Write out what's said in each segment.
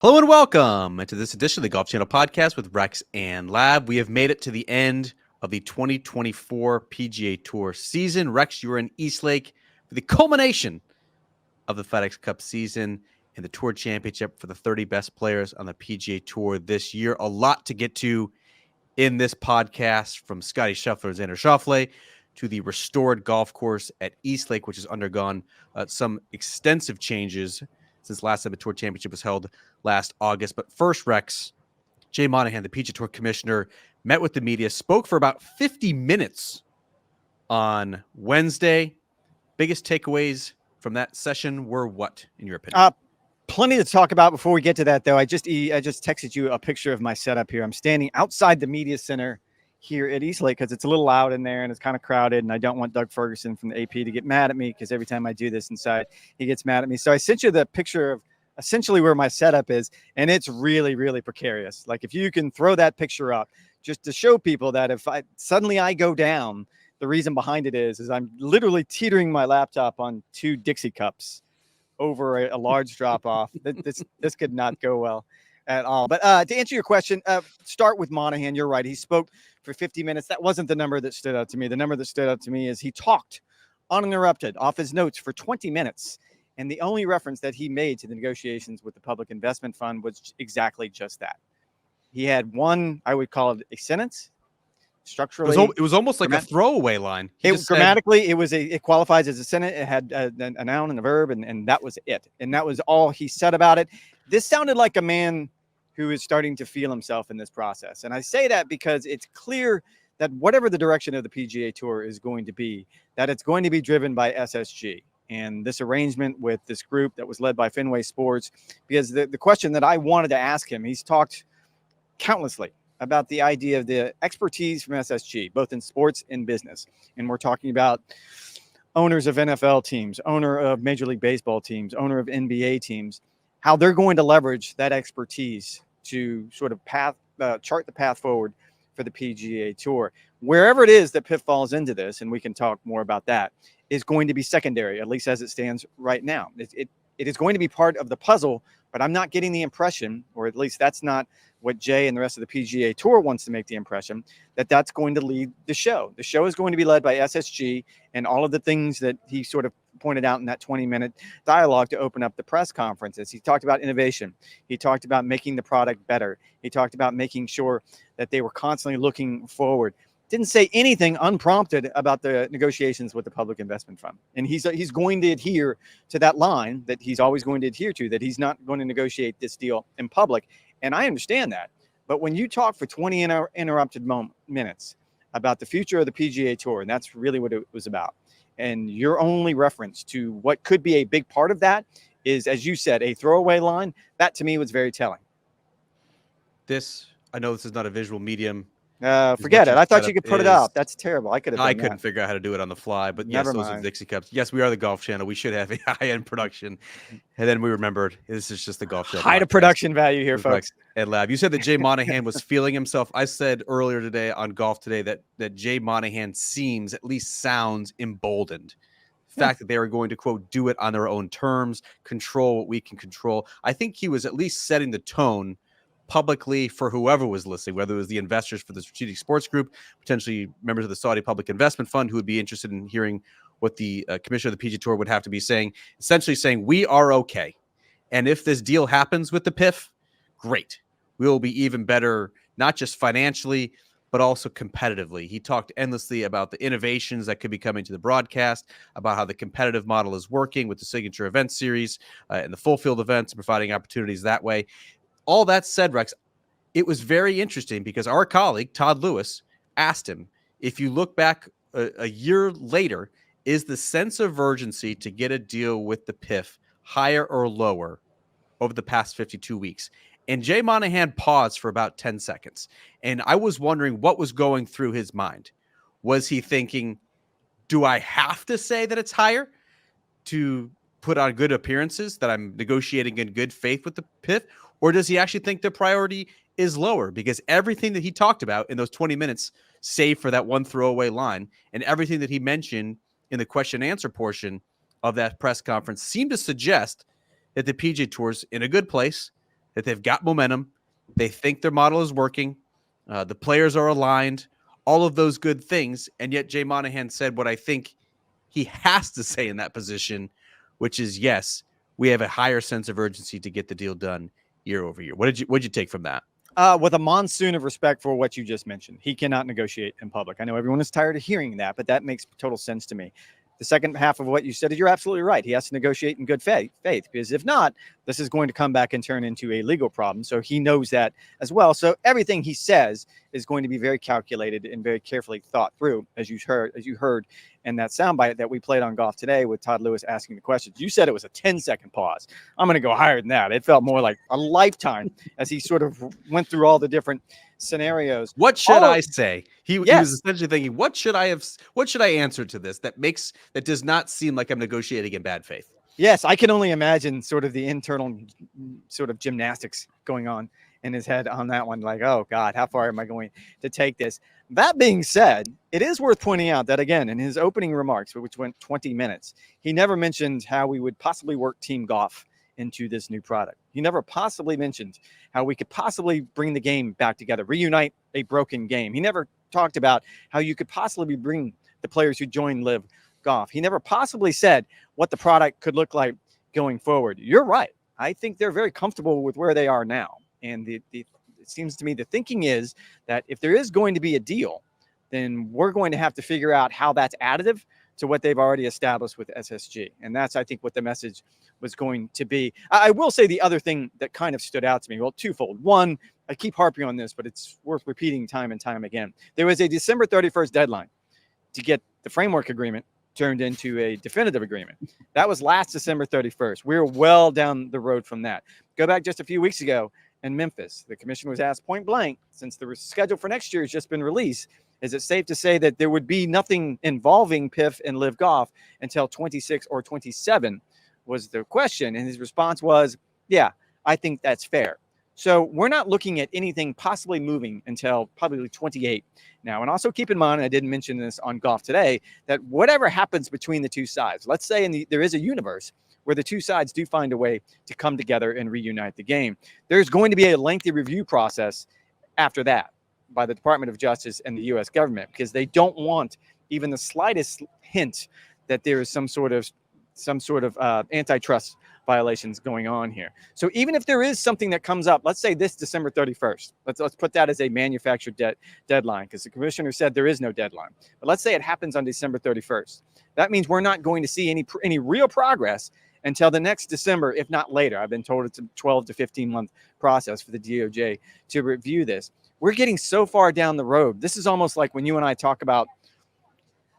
Hello and welcome to this edition of the Golf Channel podcast with Rex and Lab. We have made it to the end of the 2024 PGA Tour season. Rex, you were in Eastlake for the culmination of the FedExCup season and the Tour Championship for the 30 best players on the PGA Tour this year. A lot to get to in this podcast, from Scottie Scheffler and Xander Schauffele to the restored golf course at Eastlake, which has undergone some extensive changes since last time the Tour Championship was held last August. But first, Rex, Jay Monahan, the PGA Tour commissioner, met with the media, spoke for about 50 minutes on Wednesday. Biggest takeaways from that session were what, in your opinion? Plenty to talk about. Before we get to that, though, I just texted you a picture of my setup here. I'm standing outside the media center here at Eastlake because it's a little loud in there and it's kind of crowded, and I don't want Doug Ferguson from the AP to get mad at me because every time I do this inside, he gets mad at me. So I sent you the picture of essentially where my setup is, and it's really, really precarious. Like, if you can throw that picture up just to show people that if I suddenly go down, the reason behind it is I'm literally teetering my laptop on 2 Dixie cups over a large drop off. This could not go well at all. But to answer your question, start with Monahan. You're right. He spoke for 50 minutes. That wasn't the number that stood out to me. The number that stood out to me is he talked uninterrupted off his notes for 20 minutes. And the only reference that he made to the negotiations with the Public Investment Fund was exactly just that. He had one, I would call it a sentence. Structurally, it was almost like a throwaway line. Grammatically, it qualifies as a sentence. It had a noun and a verb, and that was it. And that was all he said about it. This sounded like a man who is starting to feel himself in this process. And I say that because it's clear that whatever the direction of the PGA Tour is going to be, that it's going to be driven by SSG and this arrangement with this group that was led by Fenway Sports. Because the question that I wanted to ask him, he's talked countlessly about the idea of the expertise from SSG, both in sports and business. And we're talking about owners of NFL teams, owner of Major League Baseball teams, owner of NBA teams, how they're going to leverage that expertise to sort of chart the path forward for the PGA Tour. Wherever it is that PIF falls into this, and we can talk more about that, is going to be secondary, at least as it stands right now. It is going to be part of the puzzle, but I'm not getting the impression, or at least that's not what Jay and the rest of the PGA Tour wants to make the impression, that that's going to lead the show. The show is going to be led by SSG and all of the things that he sort of pointed out in that 20-minute dialogue to open up the press conferences. He talked about innovation. He talked about making the product better. He talked about making sure that they were constantly looking forward. Didn't say anything unprompted about the negotiations with the Public Investment Fund. And he's going to adhere to that line that he's always going to adhere to, that he's not going to negotiate this deal in public. And I understand that. But when you talk for 20 interrupted minutes about the future of the PGA Tour, and that's really what it was about, and your only reference to what could be a big part of that is, as you said, a throwaway line, that to me was very telling. I know this is not a visual medium. Forget it. I thought you could put it up. That's terrible. I couldn't figure out how to do it on the fly, but Never yes, those mind. are the Dixie Cups. Yes, we are the Golf Channel. We should have a high-end production. And then we remembered this is just the Golf Channel. High to production value here, folks. At Lab. You said that Jay Monahan was feeling himself. I said earlier today on Golf Today that Jay Monahan sounds emboldened. The fact that they are going to, quote, do it on their own terms, control what we can control. I think he was at least setting the tone publicly for whoever was listening, whether it was the investors for the Strategic Sports Group, potentially members of the Saudi Public Investment Fund who would be interested in hearing what the commissioner of the PGA Tour would have to be saying, essentially saying, we are okay. And if this deal happens with the PIF, great. We will be even better, not just financially, but also competitively. He talked endlessly about the innovations that could be coming to the broadcast, about how the competitive model is working with the signature event series and the full field events and providing opportunities that way. All that said, Rex, it was very interesting because our colleague, Todd Lewis, asked him, if you look back a year later, is the sense of urgency to get a deal with the PIF higher or lower over the past 52 weeks? And Jay Monahan paused for about 10 seconds. And I was wondering what was going through his mind. Was he thinking, do I have to say that it's higher to put on good appearances, that I'm negotiating in good faith with the PIF? Or does he actually think the priority is lower? Because everything that he talked about in those 20 minutes, save for that one throwaway line, and everything that he mentioned in the question and answer portion of that press conference seemed to suggest that the PGA Tour's in a good place, that they've got momentum. They think their model is working. The players are aligned, all of those good things. And yet Jay Monahan said what I think he has to say in that position, which is, yes, we have a higher sense of urgency to get the deal done year over year. What'd you take from that? With a monsoon of respect for what you just mentioned, he cannot negotiate in public. I know everyone is tired of hearing that, but that makes total sense to me. The second half of what you said is you're absolutely right. He has to negotiate in good faith, because if not, this is going to come back and turn into a legal problem. So he knows that as well. So everything he says is going to be very calculated and very carefully thought through, as you heard in that soundbite that we played on Golf Today with Todd Lewis asking the questions. You said it was a 10-second pause. I'm going to go higher than that. It felt more like a lifetime as he sort of went through all the different scenarios. What should I say? He was essentially thinking, what should I answer to this that does not seem like I'm negotiating in bad faith? Yes, I can only imagine sort of the internal sort of gymnastics going on in his head on that one. Like, oh God, how far am I going to take this? That being said, it is worth pointing out that, again, in his opening remarks, which went 20 minutes, he never mentioned how we would possibly work team golf into this new product. He never possibly mentioned how we could possibly bring the game back together, reunite a broken game. He never talked about how you could possibly bring the players who join Live Golf. He never possibly said what the product could look like going forward. You're right. I think they're very comfortable with where they are now. And it seems to me the thinking is that if there is going to be a deal, then we're going to have to figure out how that's additive to what they've already established with SSG. And that's, I think, what the message was going to be. I will say the other thing that kind of stood out to me, well, twofold. One, I keep harping on this, but it's worth repeating time and time again. There was a December 31st deadline to get the framework agreement turned into a definitive agreement. That was last December 31st. We're well down the road from that. Go back just a few weeks ago in Memphis. The commission was asked point blank, since the schedule for next year has just been released, is it safe to say that there would be nothing involving PIF and Live Golf until 26 or 27 was the question. And his response was, yeah, I think that's fair. So we're not looking at anything possibly moving until probably 28 now. And also keep in mind, and I didn't mention this on Golf Today, that whatever happens between the two sides, let's say there is a universe where the two sides do find a way to come together and reunite the game, there's going to be a lengthy review process after that by the Department of Justice and the U.S. government, because they don't want even the slightest hint that there is some sort of antitrust violations going on here. So even if there is something that comes up, let's say this December 31st, let's put that as a manufactured deadline, because the commissioner said there is no deadline. But let's say it happens on December 31st. That means we're not going to see any real progress until the next December, if not later. I've been told it's a 12 to 15 month process for the DOJ to review this. We're getting so far down the road. This is almost like when you and I talk about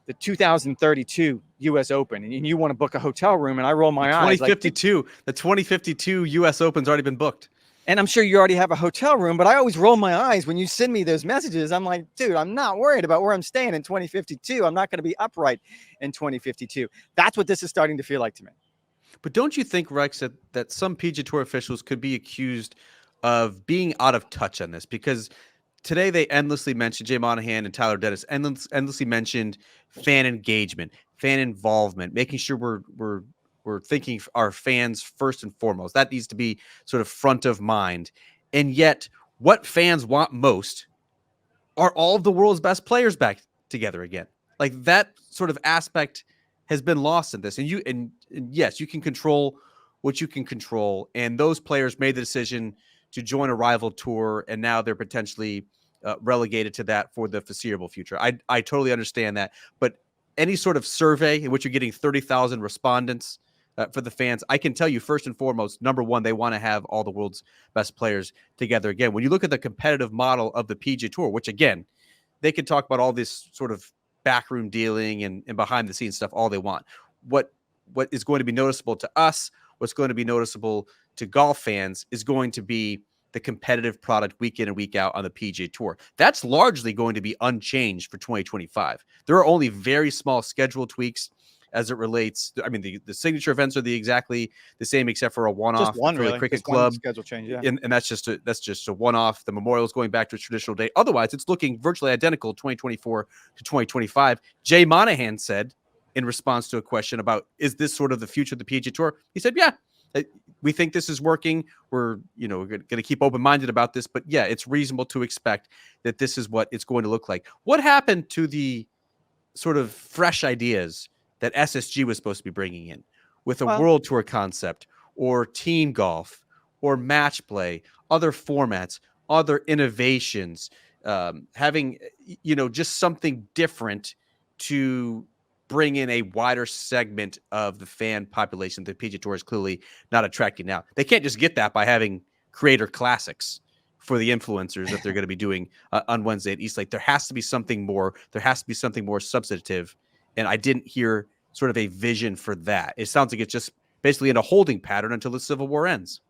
the 2032 U.S. Open, and you want to book a hotel room, and I roll my eyes. 2052, the 2052 U.S. Open's already been booked. And I'm sure you already have a hotel room, but I always roll my eyes when you send me those messages. I'm like, dude, I'm not worried about where I'm staying in 2052. I'm not going to be upright in 2052. That's what this is starting to feel like to me. But don't you think, Rex, that some PGA Tour officials could be accused of being out of touch on this? Because today they endlessly mentioned, Jay Monahan and Tyler Dennis endlessly mentioned fan engagement, fan involvement, making sure we're thinking our fans first and foremost. That needs to be sort of front of mind. And yet what fans want most are all of the world's best players back together again. Like, that sort of aspect has been lost in this. And yes, you can control what you can control. And those players made the decision to join a rival tour, and now they're potentially relegated to that for the foreseeable future. I totally understand that. But any sort of survey in which you're getting 30,000 respondents for the fans, I can tell you first and foremost, number one, they want to have all the world's best players together again. When you look at the competitive model of the PGA Tour, which again, they can talk about all this sort of backroom dealing and behind the scenes stuff all they want. What is going to be noticeable to us, what's going to be noticeable to golf fans, is going to be the competitive product week in and week out on the PGA Tour. That's largely going to be unchanged for 2025. There are only very small schedule tweaks as it relates. I mean, the signature events are exactly the same, except for a one-off for really. the cricket club schedule change. Yeah. And that's just a one-off. The Memorial is going back to a traditional day. Otherwise, it's looking virtually identical 2024 to 2025. Jay Monahan said in response to a question about, is this sort of the future of the PGA Tour? He said, yeah, we think this is working. We're, going to keep open-minded about this, but yeah, it's reasonable to expect that this is what it's going to look like. What happened to the sort of fresh ideas that SSG was supposed to be bringing in with a world tour concept or team golf or match play, other formats, other innovations, having, just something different to bring in a wider segment of the fan population that PGA Tour is clearly not attracting now. They can't just get that by having creator classics for the influencers that they're going to be doing on Wednesday at East Lake. There has to be something more. There has to be something more substantive. And I didn't hear sort of a vision for that. It sounds like it's just basically in a holding pattern until the Civil War ends.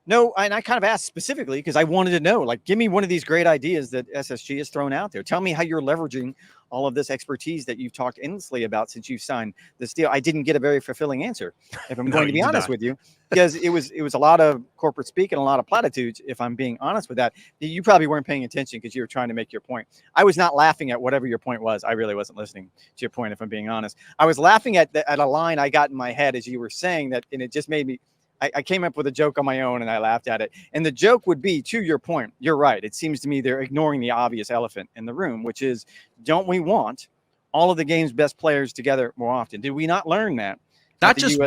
No, and I kind of asked specifically because I wanted to know, like, give me one of these great ideas that SSG has thrown out there. Tell me how you're leveraging all of this expertise that you've talked endlessly about since you've signed this deal. I didn't get a very fulfilling answer, if I'm going to be honest with you, because it was a lot of corporate speak and a lot of platitudes, if I'm being honest with that. You probably weren't paying attention because you were trying to make your point. I was not laughing at whatever your point was. I really wasn't listening to your point, if I'm being honest. I was laughing at a line I got in my head as you were saying that, and it just made me, I came up with a joke on my own and I laughed at it. And the joke would be, to your point, you're right. It seems to me they're ignoring the obvious elephant in the room, which is, don't we want all of the game's best players together more often? Did we not learn that? Not just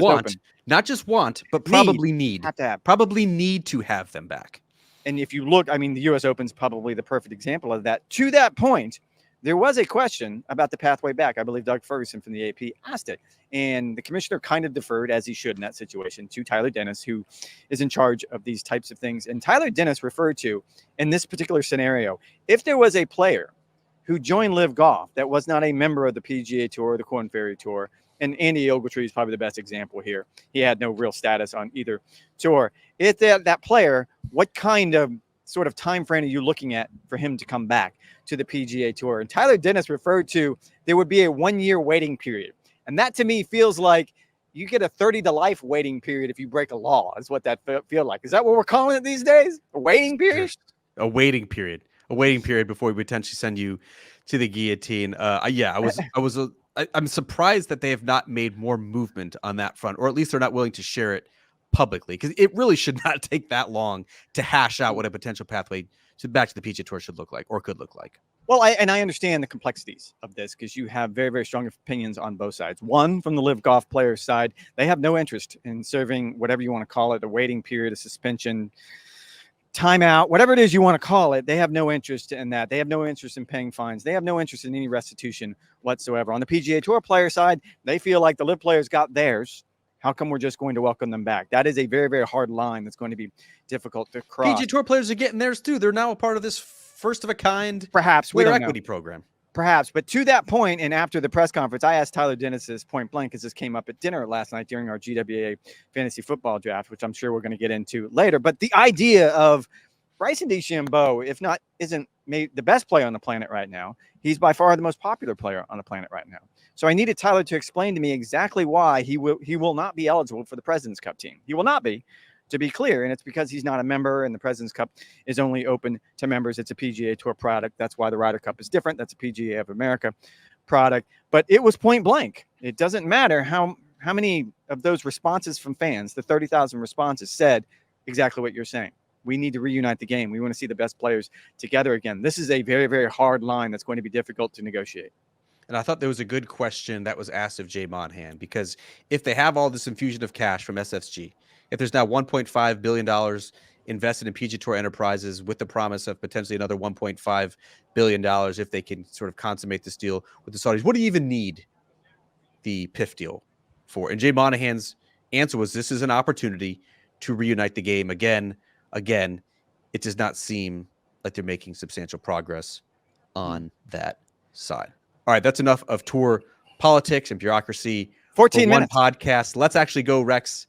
want, but probably need. Have to have. Probably need to have them back. And if you look, I mean, the U.S. Open's probably the perfect example of that. To that point, there was a question about the pathway back. I believe Doug Ferguson from the AP asked it. And the commissioner kind of deferred, as he should in that situation, to Tyler Dennis, who is in charge of these types of things. And Tyler Dennis referred to, in this particular scenario, if there was a player who joined Live Golf that was not a member of the PGA Tour or the Korn Ferry Tour, and Andy Ogletree is probably the best example here. He had no real status on either tour. If that player, what kind of sort of time frame are you looking at for him to come back to the PGA Tour? And Tyler Dennis referred to there would be a 1-year waiting period. And that to me feels like you get a 30 to life waiting period if you break a law, is what that feel like. Is that what we're calling it these days? A waiting period? A waiting period. A waiting period before we potentially send you to the guillotine. I'm surprised that they have not made more movement on that front, or at least they're not willing to share it publicly, because it really should not take that long to hash out what a potential pathway back to the PGA Tour should look like or could look like. Well, I understand the complexities of this because you have very, very strong opinions on both sides. One, from the Live Golf players' side, they have no interest in serving whatever you want to call it, a waiting period, a suspension, timeout, whatever it is you want to call it. They have no interest in that. They have no interest in paying fines. They have no interest in any restitution whatsoever. On the PGA Tour player side, they feel like the Live players got theirs. How come we're just going to welcome them back? That is a very, very hard line that's going to be difficult to cross. PGA Tour players are getting theirs too. They're now a part of this first of a kind equity program. Perhaps. But to that point, and after the press conference, I asked Tyler Dennis's point blank, because this came up at dinner last night during our GWA fantasy football draft, which I'm sure we're going to get into later. But the idea of Bryson DeChambeau, if not isn't maybe the best player on the planet right now, he's by far the most popular player on the planet right now. So I needed Tyler to explain to me exactly why he will not be eligible for the President's Cup team. He will not be, to be clear, and it's because he's not a member, and the President's Cup is only open to members. It's a PGA Tour product. That's why the Ryder Cup is different. That's a PGA of America product. But it was point blank. It doesn't matter how many of those responses from fans, the 30,000 responses, said exactly what you're saying. We need to reunite the game. We want to see the best players together again. This is a very, very hard line that's going to be difficult to negotiate. And I thought there was a good question that was asked of Jay Monahan, because if they have all this infusion of cash from SFG, if there's now $1.5 billion invested in PGA Tour enterprises with the promise of potentially another $1.5 billion if they can sort of consummate this deal with the Saudis, what do you even need the PIF deal for? And Jay Monahan's answer was, this is an opportunity to reunite the game again. It does not seem like they're making substantial progress on that side. All right, that's enough of tour politics and bureaucracy. 14 minutes. One podcast. Let's actually go, Rex,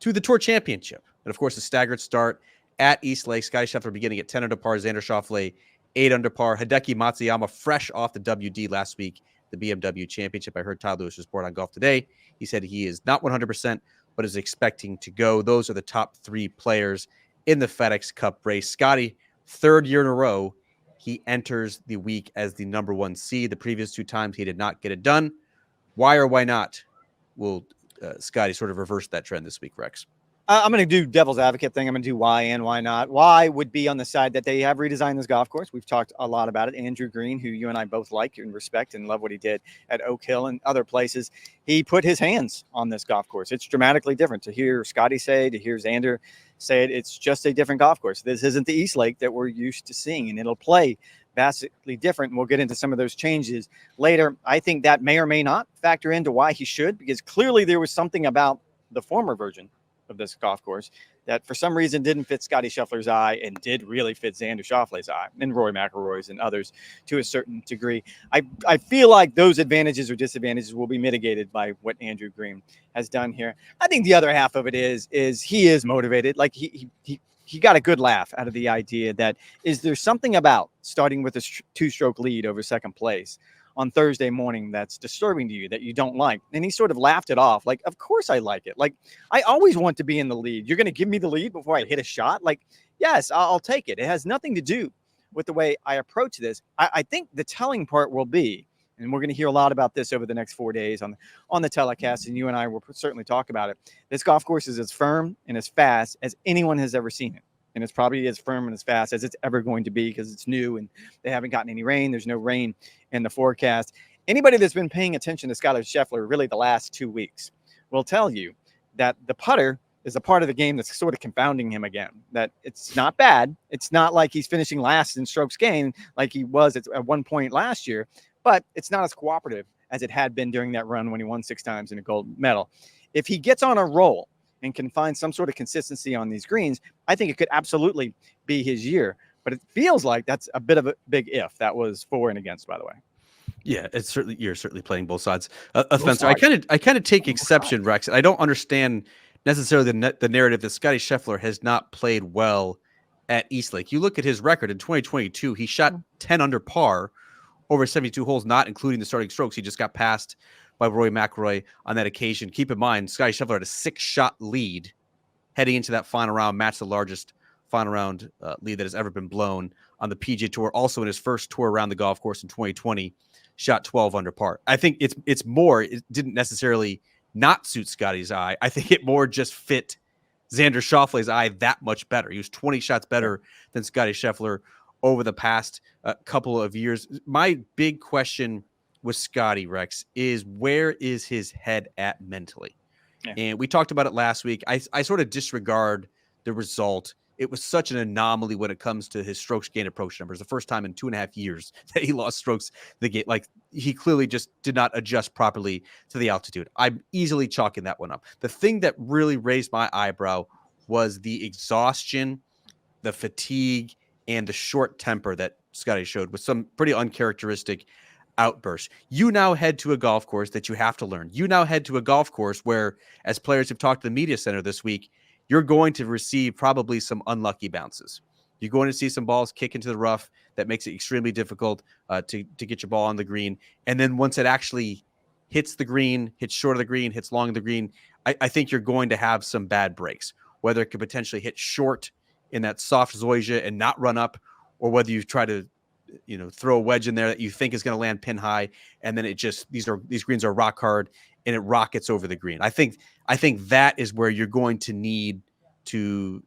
to the Tour Championship. And, of course, a staggered start at East Lake. Scottie Scheffler beginning at 10 under par. Xander Schauffele, 8 under par. Hideki Matsuyama fresh off the WD last week, the BMW Championship. I heard Todd Lewis report on Golf Today. He said he is not 100%, but is expecting to go. Those are the top 3 players in the FedEx Cup race. Scottie, 3rd year in a row, he enters the week as the number 1 seed. The previous 2 times he did not get it done. Why or why not will Scottie sort of reverse that trend this week, Rex? I'm going to do devil's advocate thing. I'm going to do why and why not. Why would be on the side that they have redesigned this golf course. We've talked a lot about it. Andrew Green, who you and I both like and respect and love what he did at Oak Hill and other places, he put his hands on this golf course. It's dramatically different. To hear Scottie say, to hear Xander say it, it's just a different golf course. This isn't the East Lake that we're used to seeing, and it'll play vastly different. And we'll get into some of those changes later. I think that may or may not factor into why he should, because clearly there was something about the former version of this golf course that for some reason didn't fit Scottie Scheffler's eye and did really fit Xander Schauffele's eye and Rory McIlroy's and others to a certain degree. I feel like those advantages or disadvantages will be mitigated by what Andrew Green has done here. I think the other half of it is he is motivated. Like he got a good laugh out of the idea that is there something about starting with a two-stroke lead over second place on Thursday morning that's disturbing to you, that you don't like? And he sort of laughed it off. Like, of course I like it. Like, I always want to be in the lead. You're going to give me the lead before I hit a shot? Like, yes, I'll take it. It has nothing to do with the way I approach this. I think the telling part will be, and we're going to hear a lot about this over the next 4 days on the telecast, and you and I will certainly talk about it. This golf course is as firm and as fast as anyone has ever seen it. And it's probably as firm and as fast as it's ever going to be because it's new and they haven't gotten any rain. There's no rain in the forecast. Anybody that's been paying attention to Scottie Scheffler really the last 2 weeks will tell you that the putter is a part of the game that's sort of confounding him again, that it's not bad. It's not like he's finishing last in strokes gained like he was at one point last year, but it's not as cooperative as it had been during that run when he won 6 times in a gold medal. If he gets on a roll and can find some sort of consistency on these greens, I think it could absolutely be his year. But it feels like that's a bit of a big if. That was for and against, by the way. Yeah, it's certainly, you're certainly playing both sides. Offensive. I kind of take exception, Rex. I don't understand necessarily the narrative that Scottie Scheffler has not played well at East Lake. You look at his record in 2022, he shot 10 under par over 72 holes, not including the starting strokes. He just got passed by Rory McIlroy on that occasion. Keep in mind, Scottie Scheffler had a 6-shot lead heading into that final round, matched the largest final round lead that has ever been blown on the PGA Tour. Also in his first tour around the golf course in 2020, shot 12 under par. I think it's more, it didn't necessarily not suit Scottie's eye. I think it more just fit Xander Schauffele's eye that much better. He was 20 shots better than Scottie Scheffler over the past couple of years. My big question with Scottie, Rex, is where is his head at mentally? Yeah. And we talked about it last week. I sort of disregard the result. It was such an anomaly when it comes to his strokes gain approach numbers. The first time in 2.5 years that he lost strokes the gate. Like, he clearly just did not adjust properly to the altitude. I'm easily chalking that one up. The thing that really raised my eyebrow was the exhaustion, the fatigue, and the short temper that Scottie showed with some pretty uncharacteristic outbursts. You now head to a golf course that you have to learn. You now head to a golf course where, as players have talked to the media center this week, you're going to receive probably some unlucky bounces. You're going to see some balls kick into the rough that makes it extremely difficult to get your ball on the green. And then once it actually hits the green, hits short of the green, hits long of the green, I think you're going to have some bad breaks, whether it could potentially hit short in that soft zoysia and not run up, or whether you try to throw a wedge in there that you think is going to land pin high, and then it just these greens are rock hard and it rockets over the green. I think that is where you're going to need to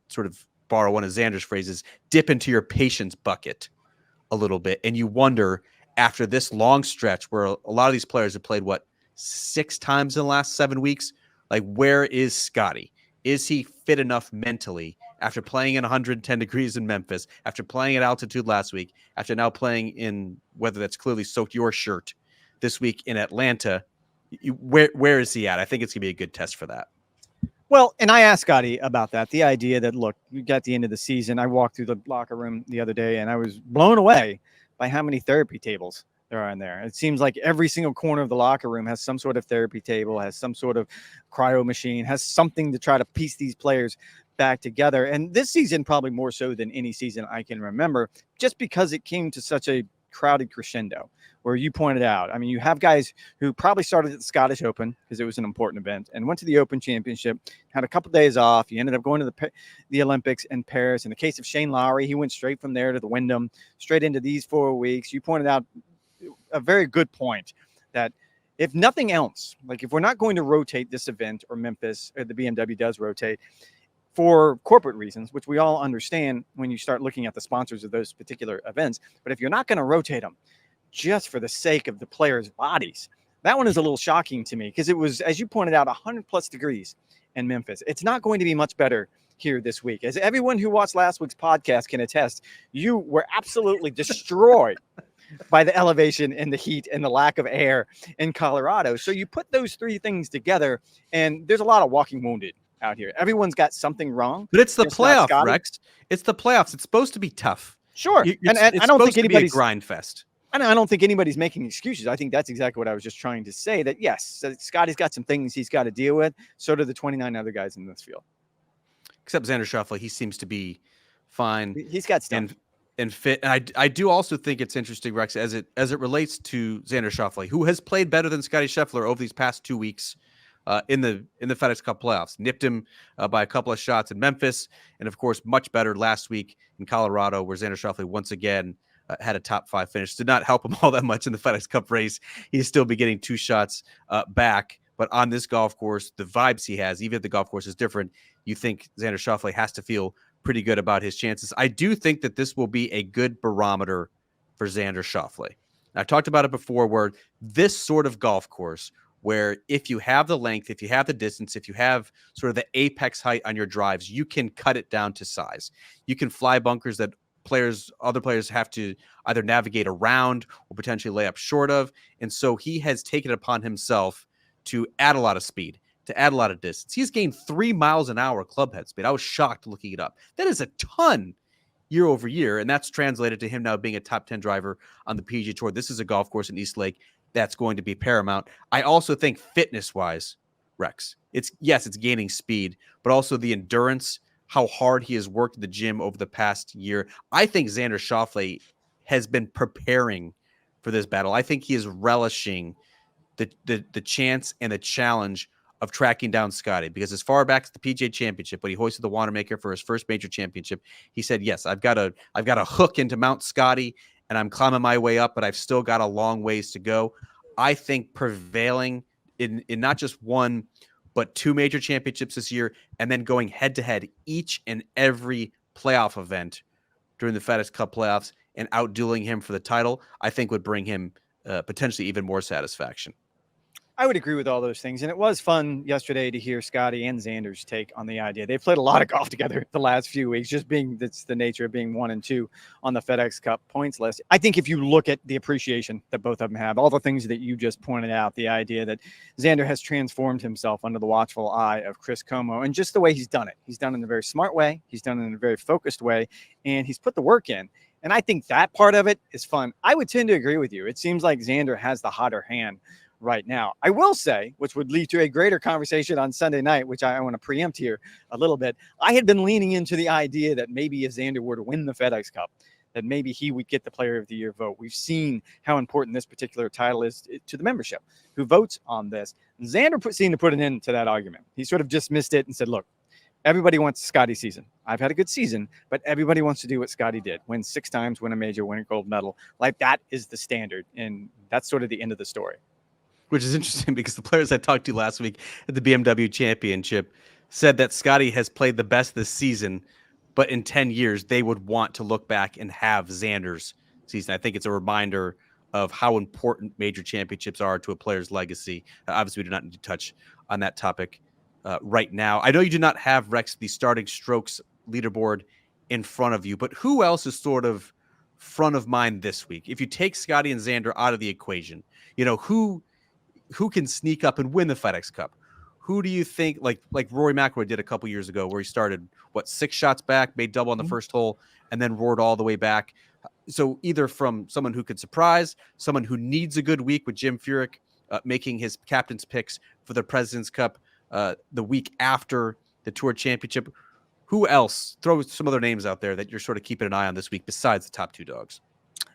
sort of borrow one of Xander's phrases, dip into your patience bucket a little bit. And you wonder, after this long stretch where a lot of these players have played 6 times in the last 7 weeks, like, where is Scottie? Is he fit enough mentally after playing in 110 degrees in Memphis, after playing at altitude last week, after now playing in weather that's clearly soaked your shirt this week in Atlanta? Where is he at? I think it's going to be a good test for that. Well, and I asked Scottie about that, the idea that, look, we got the end of the season. I walked through the locker room the other day and I was blown away by how many therapy tables there are in there. It seems like every single corner of the locker room has some sort of therapy table, has some sort of cryo machine, has something to try to piece these players back together. And this season, probably more so than any season I can remember, just because it came to such a crowded crescendo, where you pointed out, I mean, you have guys who probably started at the Scottish Open because it was an important event and went to the Open Championship, had a couple of days off. He ended up going to the Olympics in Paris. In the case of Shane Lowry, he went straight from there to the Wyndham, straight into these 4 weeks. You pointed out a very good point, that if nothing else, like if we're not going to rotate this event or Memphis or the BMW does rotate for corporate reasons, which we all understand when you start looking at the sponsors of those particular events. But if you're not going to rotate them just for the sake of the players' bodies, that one is a little shocking to me because it was, as you pointed out, 100+ degrees in Memphis. It's not going to be much better here this week. As everyone who watched last week's podcast can attest, you were absolutely destroyed by the elevation and the heat and the lack of air in Colorado. So you put those three things together, and there's a lot of walking wounded out here. Everyone's got something wrong. But it's the playoff, Rex. It's the playoffs. It's supposed to be tough. Sure. And I don't think anybody's grind fest. And I don't think anybody's making excuses. I think that's exactly what I was just trying to say, that yes, Scottie's got some things he's got to deal with. So do the 29 other guys in this field. Except Xander Schauffele, he seems to be fine. He's got stuff. And fit. And I do also think it's interesting, Rex, as it relates to Xander Schauffele, who has played better than Scottie Scheffler over these past 2 weeks in the FedEx Cup playoffs. Nipped him by a couple of shots in Memphis, and of course much better last week in Colorado, where Xander Schauffele once again had a top 5 finish. Did not help him all that much in the FedEx Cup race. He's still be getting 2 shots back. But on this golf course, the vibes he has, even if the golf course is different, you think Xander Schauffele has to feel pretty good about his chances. I do think that this will be a good barometer for Xander Schauffele. I've talked about it before, where this sort of golf course, where if you have the length, if you have the distance, if you have sort of the apex height on your drives, you can cut it down to size. You can fly bunkers that other players have to either navigate around or potentially lay up short of. And so he has taken it upon himself to add a lot of speed, to add a lot of distance. He's gained 3 miles an hour club head speed. I was shocked looking it up. That is a ton year over year, and that's translated to him now being a top 10 driver on the PGA Tour. This is a golf course in East Lake that's going to be paramount. I also think fitness-wise, Rex, it's gaining speed, but also the endurance, how hard he has worked in the gym over the past year. I think Xander Schauffele has been preparing for this battle. I think he is relishing the chance and the challenge of tracking down Scottie, because as far back as the PGA Championship, when he hoisted the Wanamaker for his first major championship, he said, yes, I've got a hook into Mount Scottie and I'm climbing my way up, but I've still got a long ways to go. I think prevailing in not just one, but 2 major championships this year, and then going head to head each and every playoff event during the FedEx Cup playoffs and outdueling him for the title, I think would bring him potentially even more satisfaction. I would agree with all those things. And it was fun yesterday to hear Scottie and Xander's take on the idea. They've played a lot of golf together the last few weeks, that's the nature of being 1 and 2 on the FedEx Cup points list. I think if you look at the appreciation that both of them have, all the things that you just pointed out, the idea that Xander has transformed himself under the watchful eye of Chris Como, and just the way he's done it. He's done it in a very smart way. He's done it in a very focused way, and he's put the work in. And I think that part of it is fun. I would tend to agree with you. It seems like Xander has the hotter hand right now. I will say, which would lead to a greater conversation on Sunday night, which I want to preempt here a little bit. I had been leaning into the idea that maybe if Xander were to win the FedEx Cup, that maybe he would get the Player of the Year vote. We've seen how important this particular title is to the membership who votes on this. Xander seemed to put an end to that argument. He sort of dismissed it and said, look, everybody wants Scottie season. I've had a good season, but everybody wants to do what Scottie did. Win 6 times, win a major, win a gold medal. Like, that is the standard. And that's sort of the end of the story. Which is interesting because the players I talked to last week at the BMW Championship said that Scottie has played the best this season, but in 10 years, they would want to look back and have Xander's season. I think it's a reminder of how important major championships are to a player's legacy. Obviously, we do not need to touch on that topic right now. I know you do not have, Rex, the starting strokes leaderboard in front of you, but who else is sort of front of mind this week? If you take Scottie and Xander out of the equation, who can sneak up and win the FedEx Cup? Who do you think, like Rory McIlroy did a couple years ago, where he started, 6 shots back, made double on the first hole, and then roared all the way back? So either from someone who could surprise, someone who needs a good week with Jim Furyk making his captain's picks for the President's Cup the week after the Tour Championship. Who else? Throw some other names out there that you're sort of keeping an eye on this week besides the top 2 dogs.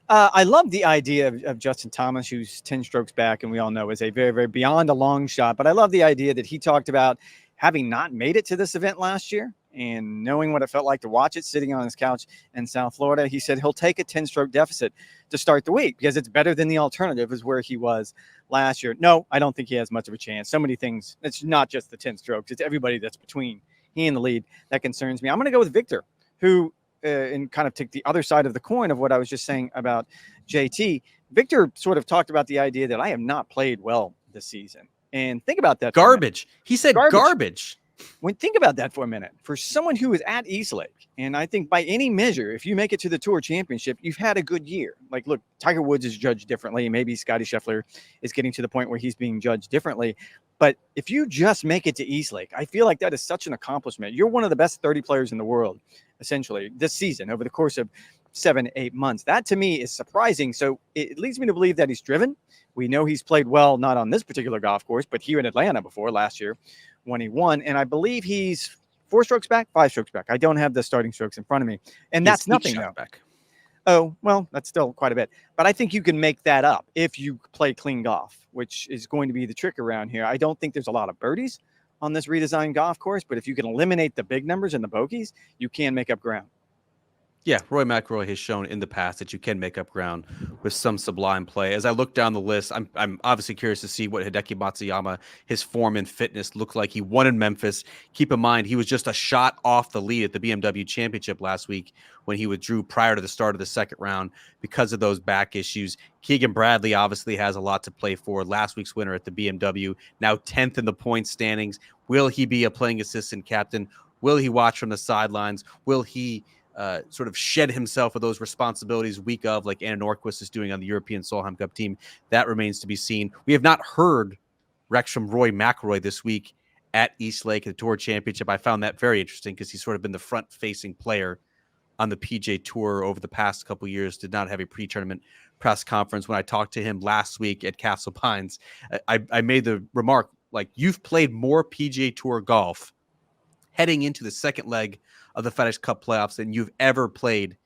I love the idea of Justin Thomas, who's 10 strokes back, and we all know is a very, very beyond a long shot. But I love the idea that he talked about having not made it to this event last year And knowing what it felt like to watch it sitting on his couch in South Florida, he said he'll take a 10-stroke deficit to start the week because it's better than the alternative is where he was last year. No, I don't think he has much of a chance. So many things. It's not just the 10 strokes. It's everybody that's between he and the lead that concerns me. I'm going to go with Victor, who and kind of take the other side of the coin of what I was just saying about JT. Victor sort of talked about the idea that I have not played well this season. And think about that. Garbage. He said garbage. Think about that for a minute. For someone who is at Eastlake, and I think by any measure, if you make it to the Tour Championship, you've had a good year. Like, look, Tiger Woods is judged differently. Maybe Scottie Scheffler is getting to the point where he's being judged differently. But if you just make it to Eastlake, I feel like that is such an accomplishment. You're one of the best 30 players in the world, essentially, this season over the course of 7-8 months. That to me is surprising. So it leads me to believe that he's driven. We know he's played well, not on this particular golf course, but here in Atlanta before last year when he won. And I believe he's 4 strokes back, 5 strokes back. I don't have the starting strokes in front of me. And that's nothing though. Back. Oh, well, that's still quite a bit. But I think you can make that up if you play clean golf, which is going to be the trick around here. I don't think there's a lot of birdies on this redesigned golf course, but if you can eliminate the big numbers and the bogeys, you can make up ground. Yeah, Roy McIlroy has shown in the past that you can make up ground with some sublime play. As I look down the list, I'm obviously curious to see what Hideki Matsuyama, his form and fitness look like. He won in Memphis. Keep in mind, he was just a shot off the lead at the BMW Championship last week when he withdrew prior to the start of the second round because of those back issues. Keegan Bradley obviously has a lot to play for. Last week's winner at the BMW, now 10th in the points standings. Will he be a playing assistant captain? Will he watch from the sidelines? Will he sort of shed himself of those responsibilities week of, like Anna Norquist is doing on the European Solheim Cup team? That remains to be seen. We have not heard Rex from Roy McIlroy this week at Eastlake at the Tour Championship. I found that very interesting because he's sort of been the front-facing player on the PGA Tour over the past couple of years. Did not have a pre-tournament press conference. When I talked to him last week at Castle Pines, I made the remark, like, you've played more PGA Tour golf heading into the second leg of the FedExCup playoffs than you've ever played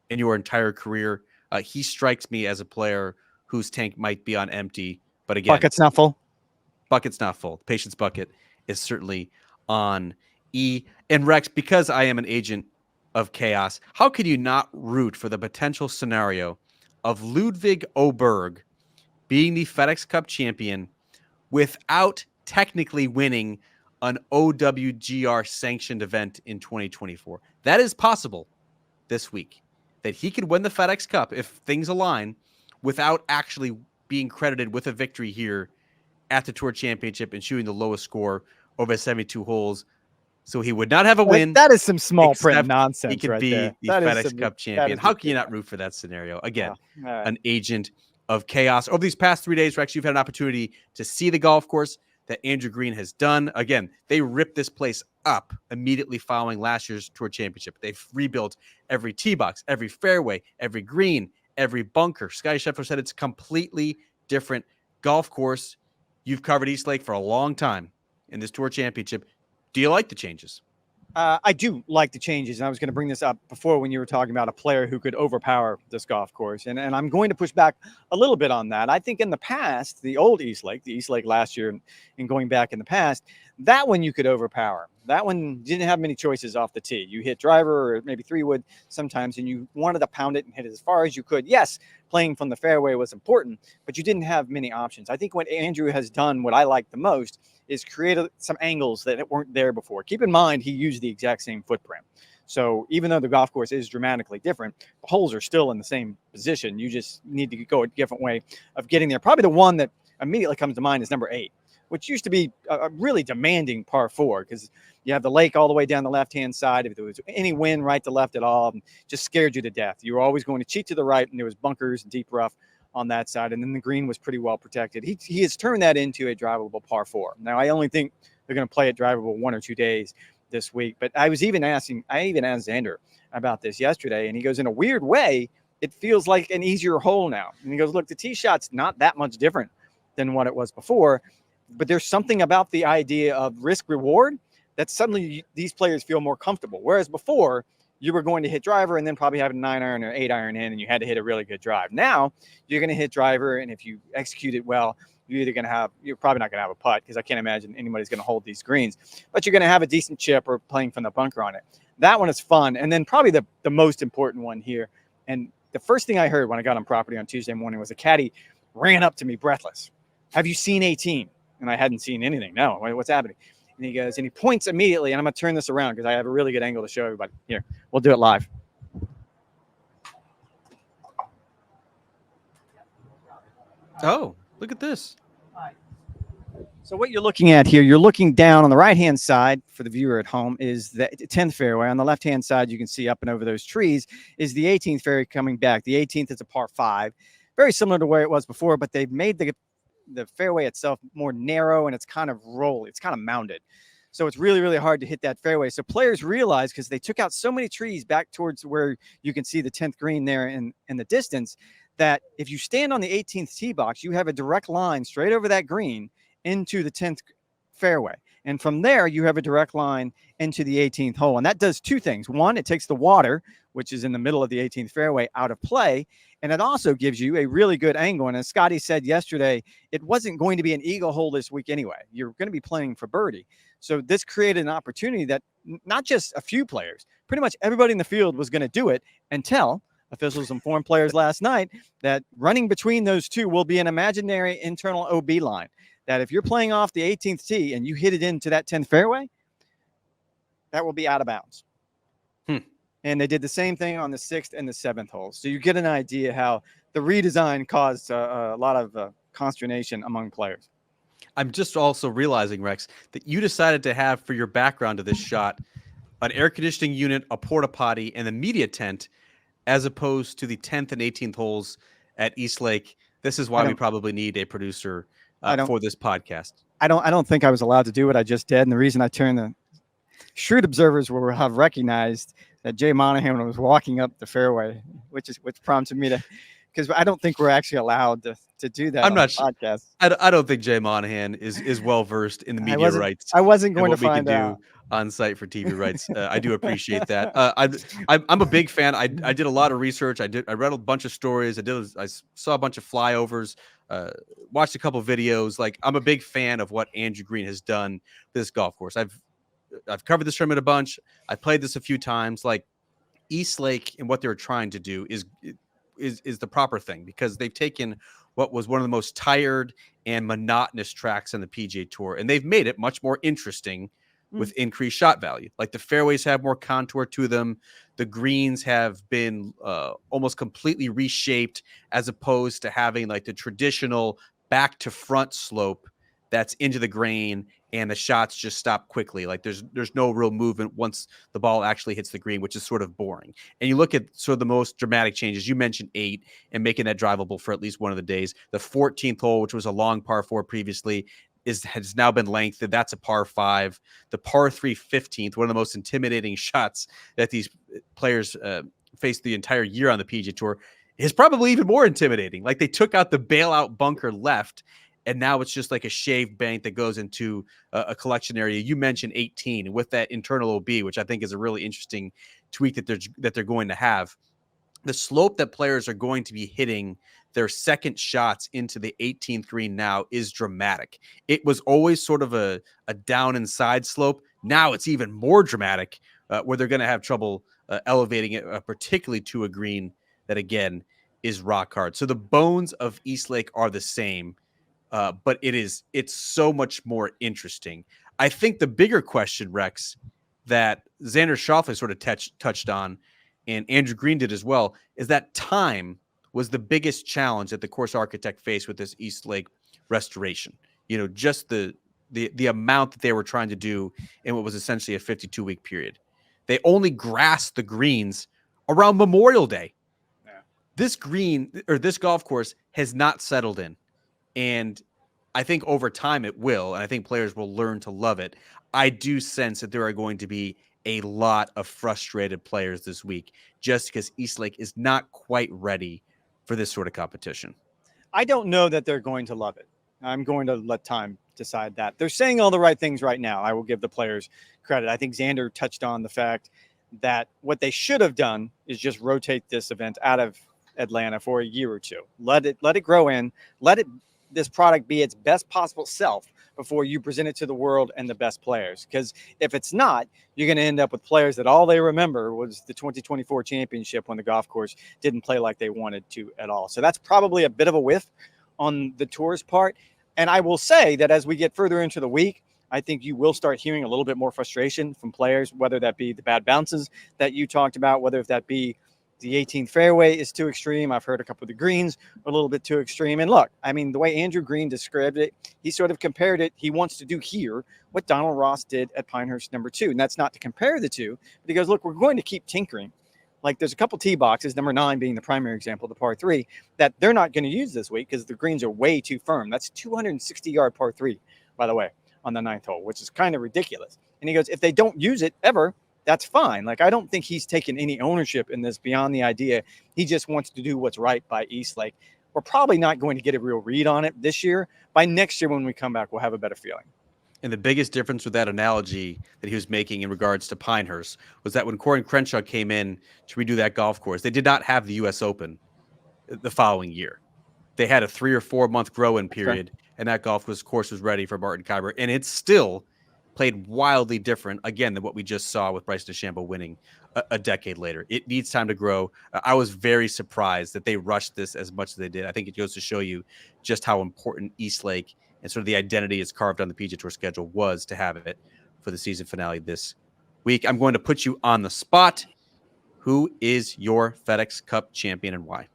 in your entire career. He strikes me as a player whose tank might be on empty, but again, bucket's not full. Bucket's not full. Patience bucket is certainly on E. And Rex, because I am an agent of chaos, how could you not root for the potential scenario of Ludwig Oberg being the FedEx Cup champion without technically winning an OWGR sanctioned event in 2024? That is possible this week, that he could win the FedEx Cup if things align without actually being credited with a victory here at the Tour Championship and shooting the lowest score over 72 holes. So he would not have a win. That is some small print nonsense. He could right be there. the FedEx Cup champion. How can you not root for that scenario? Again, an agent of chaos. Over these past 3 days, Rex, you've had an opportunity to see the golf course that Andrew Green has done. Again, they ripped this place up immediately following last year's Tour Championship. They've rebuilt every tee box, every fairway, every green, every bunker. Scottie Scheffler said it's a completely different golf course. You've covered Eastlake for a long time in this Tour Championship. Do you like the changes? I do like the changes, and I was going to bring this up before when you were talking about a player who could overpower this golf course, and I'm going to push back a little bit on that. I think in the past, the old Eastlake, the Eastlake last year, and going back in the past, that one you could overpower. That one didn't have many choices off the tee. You hit driver or maybe 3-wood sometimes, and you wanted to pound it and hit it as far as you could. Yes, playing from the fairway was important, but you didn't have many options. I think what Andrew has done, what I like the most, is create some angles that weren't there before. Keep in mind, he used the exact same footprint. So even though the golf course is dramatically different, the holes are still in the same position. You just need to go a different way of getting there. Probably the one that immediately comes to mind is number 8, which used to be a really demanding par 4 because you have the lake all the way down the left-hand side. If there was any wind right to left at all, just scared you to death. You were always going to cheat to the right, and there was bunkers and deep rough on that side, and then the green was pretty well protected. He has turned that into a drivable par 4. Now, I only think they're going to play it drivable 1 or 2 days this week, but I even asked Xander about this yesterday, and he goes, in a weird way, it feels like an easier hole now. And he goes, look, the tee shot's not that much different than what it was before, but there's something about the idea of risk reward that suddenly these players feel more comfortable. Whereas before, you were going to hit driver and then probably have a 9-iron or 8-iron in, and you had to hit a really good drive. Now you're going to hit driver, and if you execute it well, you're probably not going to have a putt, because I can't imagine anybody's going to hold these greens, but you're going to have a decent chip or playing from the bunker on it. That one is fun. And then probably the most important one here, and the first thing I heard when I got on property on Tuesday morning was a caddy ran up to me breathless. "Have you seen 18? And I hadn't seen anything. No, what's happening? And he goes, and he points immediately, and I'm going to turn this around because I have a really good angle to show everybody. Here, we'll do it live. Oh, look at this. So what you're looking at here, you're looking down on the right-hand side for the viewer at home is the 10th fairway. On the left-hand side, you can see up and over those trees is the 18th fairway coming back. The 18th is a par 5, very similar to where it was before, but they've made the fairway itself more narrow, and it's kind of rolly. It's kind of mounded. So it's really, really hard to hit that fairway. So players realize, because they took out so many trees back towards where you can see the 10th green there in the distance, that if you stand on the 18th tee box, you have a direct line straight over that green into the 10th fairway. And from there, you have a direct line into the 18th hole. And that does two things. One, it takes the water, which is in the middle of the 18th fairway, out of play. And it also gives you a really good angle. And as Scottie said yesterday, it wasn't going to be an eagle hole this week anyway. You're going to be playing for birdie. So this created an opportunity that not just a few players, pretty much everybody in the field was going to do it, until officials informed players last night that running between those two will be an imaginary internal OB line. That if you're playing off the 18th tee and you hit it into that 10th fairway, that will be out of bounds. And they did the same thing on the 6th and the 7th holes. So you get an idea how the redesign caused a lot of consternation among players. I'm just also realizing, Rex, that you decided to have for your background of this shot an air conditioning unit, a porta potty, and a media tent, as opposed to the 10th and 18th holes at East Lake. This is why we probably need a producer for this podcast. I don't think I was allowed to do what I just did. And the reason I turned, the shrewd observers will have recognized that Jay Monahan was walking up the fairway, which prompted me to, because I don't think we're actually allowed to do that. I'm not sure. Podcast. I don't think Jay Monahan is well versed in the media rights. I wasn't going to find out. On site for TV rights. I do appreciate that. I'm a big fan. I did a lot of research. I read a bunch of stories. I saw a bunch of flyovers. Watched a couple of videos. Like, I'm a big fan of what Andrew Green has done this golf course. I've covered this tournament a bunch. I've played this a few times. Like, East Lake and what they were trying to do is the proper thing, because they've taken what was one of the most tired and monotonous tracks on the PGA Tour, and they've made it much more interesting with increased shot value. Like, the fairways have more contour to them. The greens have been almost completely reshaped, as opposed to having like the traditional back to front slope that's into the grain, and the shots just stop quickly. Like, there's no real movement once the ball actually hits the green, which is sort of boring. And you look at sort of the most dramatic changes. You mentioned 8 and making that drivable for at least one of the days. The 14th hole, which was a long par 4 previously, has now been lengthened. That's a par 5. The par 3 15th, one of the most intimidating shots that these players face the entire year on the PGA Tour, is probably even more intimidating. Like, they took out the bailout bunker left, and now it's just like a shaved bank that goes into a collection area. You mentioned 18, and with that internal OB, which I think is a really interesting tweak that they're going to have. The slope that players are going to be hitting their second shots into the 18th green now is dramatic. It was always sort of a down and side slope. Now it's even more dramatic, where they're going to have trouble elevating it, particularly to a green that, again, is rock hard. So the bones of East Lake are the same, but it's so much more interesting. I think the bigger question, Rex, that Xander Schauffele sort of touched on, and Andrew Green did as well, is that time was the biggest challenge that the course architect faced with this East Lake restoration. You know, just the amount that they were trying to do in what was essentially a 52-week period. They only grassed the greens around Memorial Day. Yeah. This golf course has not settled in. And I think over time it will, and I think players will learn to love it. I do sense that there are going to be a lot of frustrated players this week, just because East Lake is not quite ready for this sort of competition. I don't know that they're going to love it. I'm going to let time decide that. They're saying all the right things right now. I will give the players credit. I think Xander touched on the fact that what they should have done is just rotate this event out of Atlanta for a year or two. Let it grow in, let it this product be its best possible self before you present it to the world and the best players. Because if it's not, you're going to end up with players that all they remember was the 2024 championship when the golf course didn't play like they wanted to at all. So that's probably a bit of a whiff on the tour's part. And I will say that as we get further into the week, I think you will start hearing a little bit more frustration from players, whether that be the bad bounces that you talked about, whether if that be the 18th fairway is too extreme. I've heard a couple of the greens are a little bit too extreme. And look, I mean, the way Andrew Green described it, he sort of compared it. He wants to do here what Donald Ross did at Pinehurst number 2. And that's not to compare the two, but he goes, look, we're going to keep tinkering. Like there's a couple tee boxes, number 9 being the primary example, the par 3, that they're not going to use this week because the greens are way too firm. That's 260-yard par 3, by the way, on the 9th hole, which is kind of ridiculous. And he goes, if they don't use it ever, that's fine. Like, I don't think he's taken any ownership in this beyond the idea. He just wants to do what's right by Eastlake. We're probably not going to get a real read on it this year. By next year, when we come back, we'll have a better feeling. And the biggest difference with that analogy that he was making in regards to Pinehurst was that when Corey Crenshaw came in to redo that golf course, they did not have the U.S. Open the following year. They had a 3 or 4 month grow-in period, and that golf course was ready for Martin Kaymer. And it's still played wildly different, again, than what we just saw with Bryson DeChambeau winning a decade later. It needs time to grow. I was very surprised that they rushed this as much as they did. I think it goes to show you just how important Eastlake and sort of the identity it's carved on the PGA Tour schedule was to have it for the season finale this week. I'm going to put you on the spot. Who is your FedEx Cup champion and why?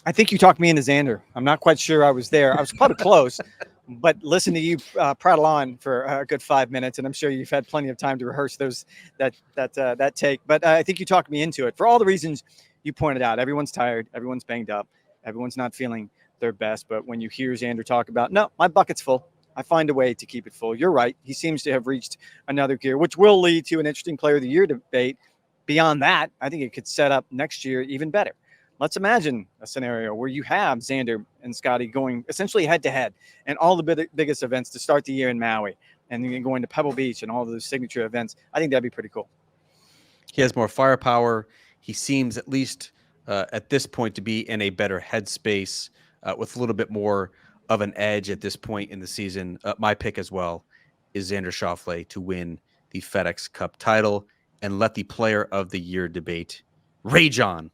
I think you talked me into Xander. I'm not quite sure I was there. I was probably close. But listen to you prattle on for a good 5 minutes, and I'm sure you've had plenty of time to rehearse that take. But I think you talked me into it for all the reasons you pointed out. Everyone's tired, everyone's banged up, everyone's not feeling their best. But when you hear Xander talk about, no, my bucket's full, I find a way to keep it full. You're right. He seems to have reached another gear, which will lead to an interesting Player of the Year debate. Beyond that, I think it could set up next year even better. Let's imagine a scenario where you have Xander and Scottie going essentially head-to-head and all the biggest events to start the year in Maui and then going to Pebble Beach and all those signature events. I think that'd be pretty cool. He has more firepower. He seems, at least at this point, to be in a better headspace with a little bit more of an edge at this point in the season. My pick as well is Xander Schauffele to win the FedEx Cup title and let the Player of the Year debate rage on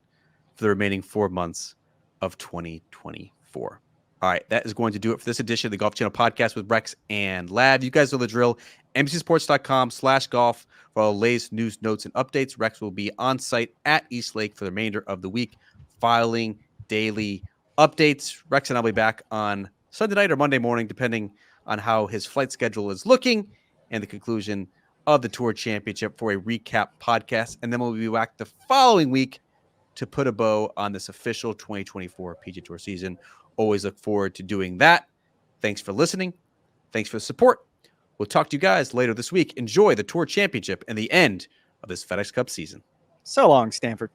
for the remaining 4 months of 2024. All right, that is going to do it for this edition of the Golf Channel podcast with Rex and Lav. You guys know the drill. NBCsports.com/golf for all the latest news, notes, and updates. Rex will be on site at Eastlake for the remainder of the week, filing daily updates. Rex and I'll be back on Sunday night or Monday morning, depending on how his flight schedule is looking and the conclusion of the Tour Championship for a recap podcast. And then we'll be back the following week to put a bow on this official 2024 PGA Tour season. Always look forward to doing that. Thanks for listening. Thanks for the support. We'll talk to you guys later this week. Enjoy the Tour Championship and the end of this FedEx Cup season. So long, Stanford.